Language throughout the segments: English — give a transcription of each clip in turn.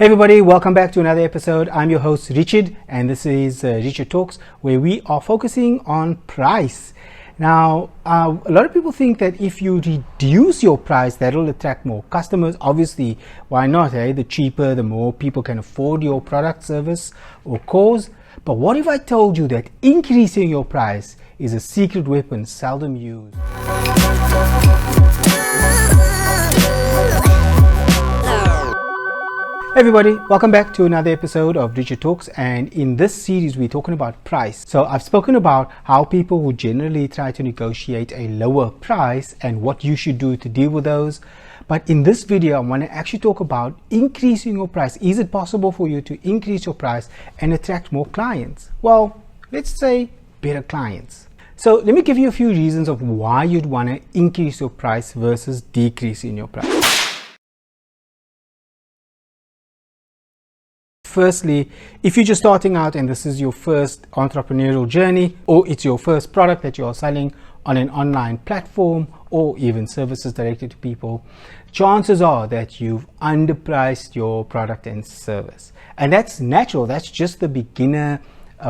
Hey everybody, welcome back to another episode. I'm your host Richard, and this is Richard Talks, where we are focusing on price. Now, a lot of people think that if you reduce your price, that'll attract more customers. Obviously, why not? The cheaper, the more people can afford your product, service, or cause. But what if I told you that increasing your price is a secret weapon seldom used? Hey everybody, welcome back to another episode of Richard Talks, and in this series we're talking about price. So I've spoken about how people would generally try to negotiate a lower price and what you should do to deal with those. But in this video I want to actually talk about increasing your price. Is it possible for you to increase your price and attract more clients? Well, let's say better clients. So let me give you a few reasons of why you'd want to increase your price versus decreasing your price. Firstly, if you're just starting out and this is your first entrepreneurial journey, or it's your first product that you're selling on an online platform or even services directed to people, chances are that you've underpriced your product and service. And that's natural. That's just the beginner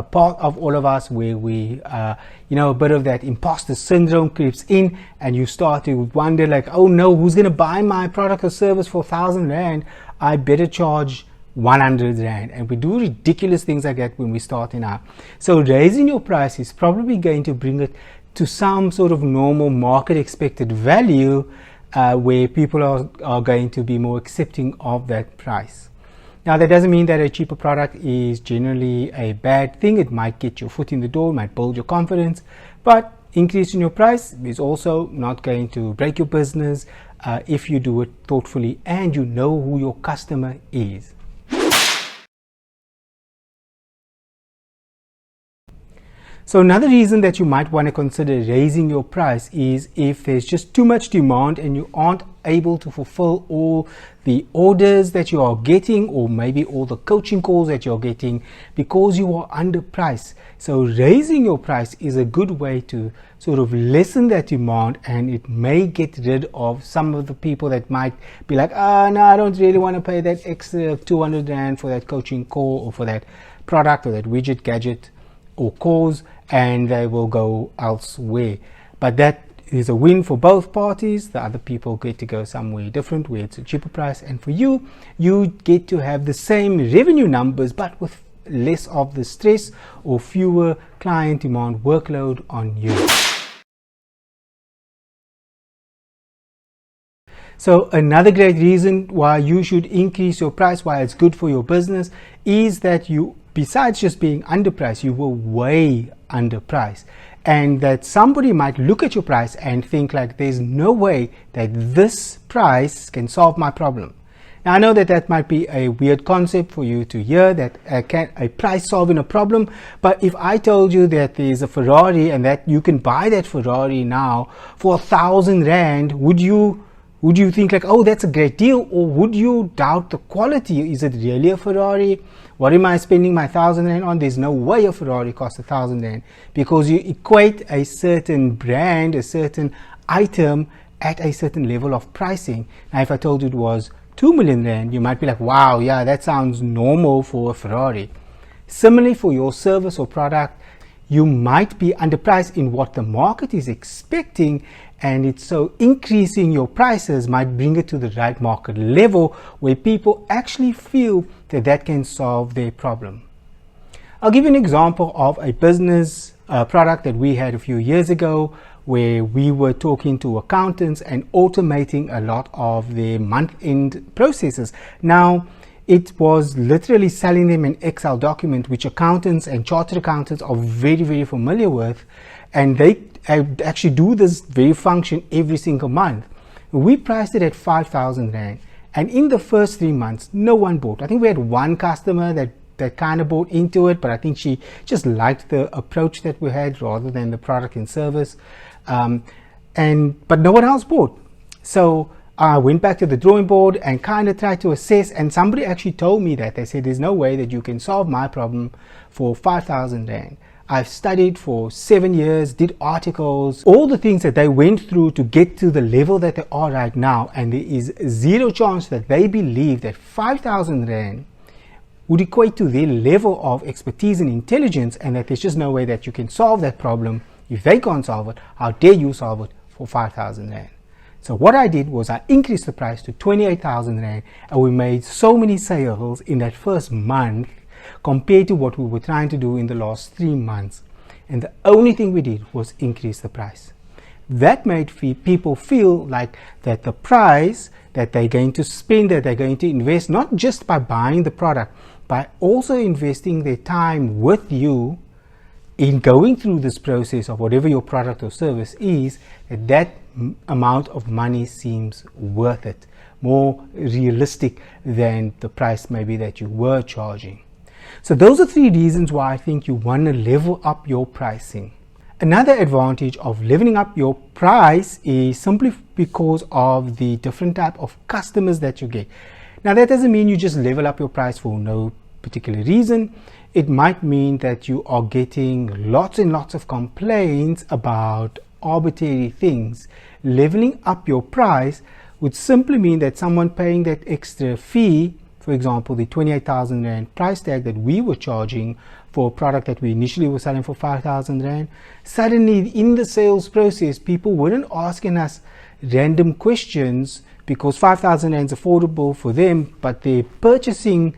part of all of us, where we, a bit of that imposter syndrome creeps in, and you start to wonder like, oh no, who's going to buy my product or service for 1,000 Rand? I better charge 100 Rand. And we do ridiculous things like that when we're starting out. So raising your price is probably going to bring it to some sort of normal market expected value, where people are going to be more accepting of that price. Now, that doesn't mean that a cheaper product is generally a bad thing. It might get your foot in the door, might build your confidence, but increasing your price is also not going to break your business if you do it thoughtfully and you know who your customer is. So another reason that you might want to consider raising your price is if there's just too much demand and you aren't able to fulfill all the orders that you are getting, or maybe all the coaching calls that you're getting, because you are underpriced. So raising your price is a good way to sort of lessen that demand, and it may get rid of some of the people that might be like, no, I don't really want to pay that extra 200 Rand for that coaching call or for that product or that widget, gadget or cause, and they will go elsewhere. But that is a win for both parties. The other people get to go somewhere different where it's a cheaper price, and for you, you get to have the same revenue numbers but with less of the stress or fewer client demand workload on you. So another great reason why you should increase your price, why it's good for your business, is that you, besides just being underpriced, you were way underpriced, and that somebody might look at your price and think like, there's no way that this price can solve my problem. Now I know that that might be a weird concept for you to hear, that a price solving a problem, but if I told you that there's a Ferrari and that you can buy that Ferrari now for 1,000 Rand, would you think like, oh, that's a great deal? Or would you doubt the quality? Is it really a Ferrari? What am I spending my 1,000 Rand on? There's no way a Ferrari costs 1,000 Rand, because you equate a certain brand, a certain item at a certain level of pricing. Now, if I told you it was 2 million Rand, you might be like, wow, yeah, that sounds normal for a Ferrari. Similarly, for your service or product, you might be underpriced in what the market is expecting, and it's so increasing your prices might bring it to the right market level where people actually feel that that can solve their problem. I'll give you an example of a business product that we had a few years ago, where we were talking to accountants and automating a lot of their month-end processes. Now, it was literally selling them an Excel document, which accountants and chartered accountants are very, very familiar with, and they actually do this very function every single month. We priced it at 5,000 Rand, and in the first 3 months, no one bought. I think we had one customer that kind of bought into it, but I think she just liked the approach that we had rather than the product and service. But no one else bought. So I went back to the drawing board and kind of tried to assess, and somebody actually told me that they said, there's no way that you can solve my problem for 5,000 Rand. I've studied for 7 years, did articles, all the things that they went through to get to the level that they are right now, and there is zero chance that they believe that 5,000 Rand would equate to their level of expertise and intelligence, and that there's just no way that you can solve that problem. If they can't solve it, how dare you solve it for 5,000 Rand? So what I did was I increased the price to 28,000 Rand, and we made so many sales in that first month compared to what we were trying to do in the last 3 months. And the only thing we did was increase the price. That made people feel like that the price that they're going to spend, that they're going to invest, not just by buying the product, by also investing their time with you in going through this process of whatever your product or service is, that amount of money seems worth it, more realistic than the price maybe that you were charging. So those are 3 reasons why I think you want to level up your pricing. Another advantage of leveling up your price is simply because of the different type of customers that you get. Now that doesn't mean you just level up your price for no particular reason. It might mean that you are getting lots and lots of complaints about arbitrary things. Leveling up your price would simply mean that someone paying that extra fee, for example, the 28,000 Rand price tag that we were charging for a product that we initially were selling for 5,000 Rand, suddenly in the sales process, people weren't asking us random questions because 5,000 Rand is affordable for them, but their purchasing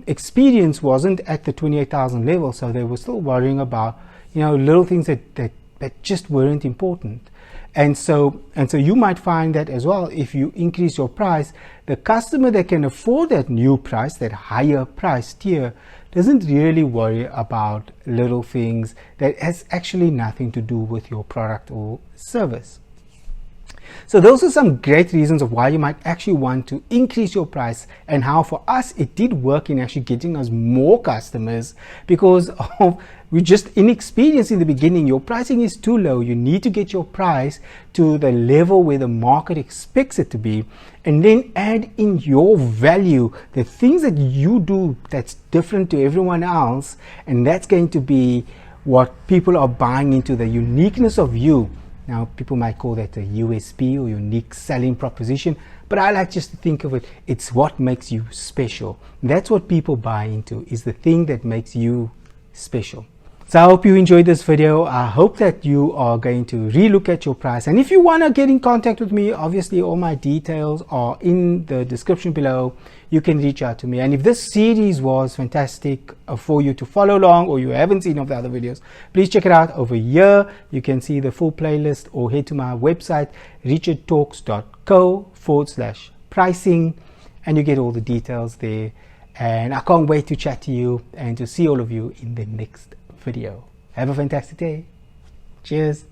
experience wasn't at the 28,000 level, so they were still worrying about, you know, little things that just weren't important. And so you might find that as well, if you increase your price, the customer that can afford that new price, that higher price tier, doesn't really worry about little things that has actually nothing to do with your product or service. So those are some great reasons of why you might actually want to increase your price, and how for us it did work in actually getting us more customers, because of we're just inexperienced in the beginning. Your pricing is too low. You need to get your price to the level where the market expects it to be, and then add in your value, the things that you do that's different to everyone else, and that's going to be what people are buying into, the uniqueness of you. Now, people might call that a USP or unique selling proposition, but I like just to think of it, it's what makes you special. That's what people buy into, is the thing that makes you special. So I hope you enjoyed this video. I hope that you are going to relook at your price. And if you want to get in contact with me, obviously all my details are in the description below. You can reach out to me. And if this series was fantastic for you to follow along, or you haven't seen of the other videos, please check it out over here. You can see the full playlist, or head to my website, richardtalks.co/pricing, and you get all the details there. And I can't wait to chat to you and to see all of you in the next video. Have a fantastic day. Cheers.